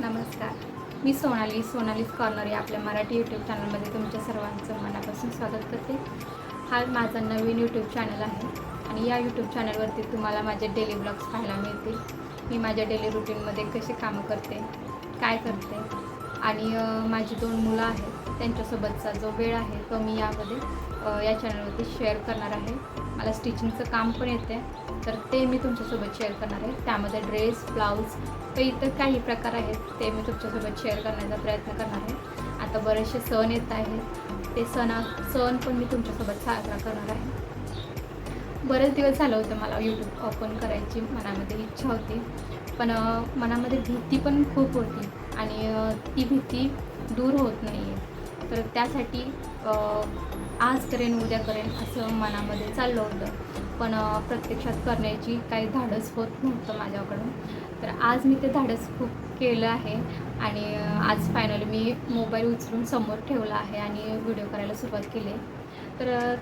नमस्कार. मी सोनालीज कॉर्नर या आपल्या मराठी यूट्यूब चॅनलमध्ये तुमच्या सर्वांचं मनापासून स्वागत करते. हा माझा नवीन यूट्यूब चॅनल आहे आणि या यूट्यूब चॅनलवरती तुम्हाला माझे डेली ब्लॉग्स पाहायला मिळतील. मी माझ्या डेली रुटीनमध्ये कशी कामं करते, काय करते आणि माझी 2 मुलं आहेत त्यांच्यासोबतचा जो वेळ आहे तो मी यामध्ये या चॅनलवरती शेअर करणार आहे. मला स्टिचिंगचं काम पण येते, तर ते मी तुमच्यासोबत शेअर करणार आहे. त्यामध्ये ड्रेस, ब्लाऊज व इतर काही प्रकार आहेत ते मी तुमच्यासोबत शेअर करण्याचा प्रयत्न करणार आहे. आता बरेचसे सण येत आहेत, ते सण पण मी तुमच्यासोबत साजरा करणार आहे. बरेच दिवस झालं होतं मला यूट्यूब ओपन करायची मनामध्ये इच्छा होती, पण मनामध्ये भीती पण खूप होती आणि ती भीती दूर होत नाही आहे. तर त्यासाठी आज करेन उद्या करेन असं मनामध्ये चाललं होतं, पण प्रत्यक्षात करण्याची काही धाडस होत नव्हतं माझ्याकडून. तर आज मी ते धाडस खूप केलं आहे आणि आज फायनली मी मोबाईल उचलून समोर ठेवला आहे आणि व्हिडिओ करायला सुरुवात केली आहे. तर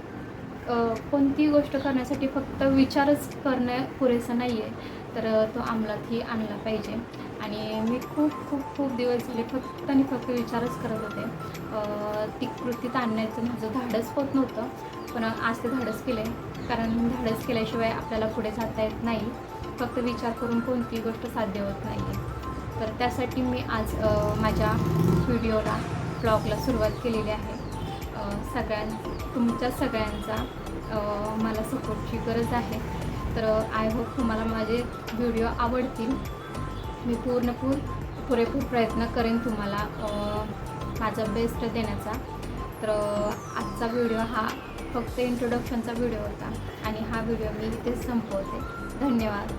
कोणतीही गोष्ट करण्यासाठी फक्त विचारच करणं पुरेसं नाही आहे, तर तो अंमलातही आणला पाहिजे. आणि मी खूप दिवस झाले फक्त आणि फक्त विचारच करत होते. ती कृतीत आणण्याचं माझं धाडस होत नव्हतं, पण आज ते धाडस केलं आहे. कारण धाडस केल्याशिवाय आपल्याला पुढे जाता येत नाही. फक्त विचार करून कोणतीही गोष्ट साध्य होत नाही आहे. तर त्यासाठी मी आज माझ्या व्हिडिओला ब्लॉगला सुरुवात केलेली आहे. तुमच्या सगळ्यांचा मला सपोर्टची गरज आहे. तर आय होप तुम्हाला माझे व्हिडिओ आवडतील. मी पुरेपूर प्रयत्न करेन तुम्हाला माझा बेस्ट देण्याचा. तर आजचा व्हिडिओ हा फक्त इंट्रोडक्शनचा व्हिडिओ होता आणि हा व्हिडिओ मी इथेच संपवते. धन्यवाद.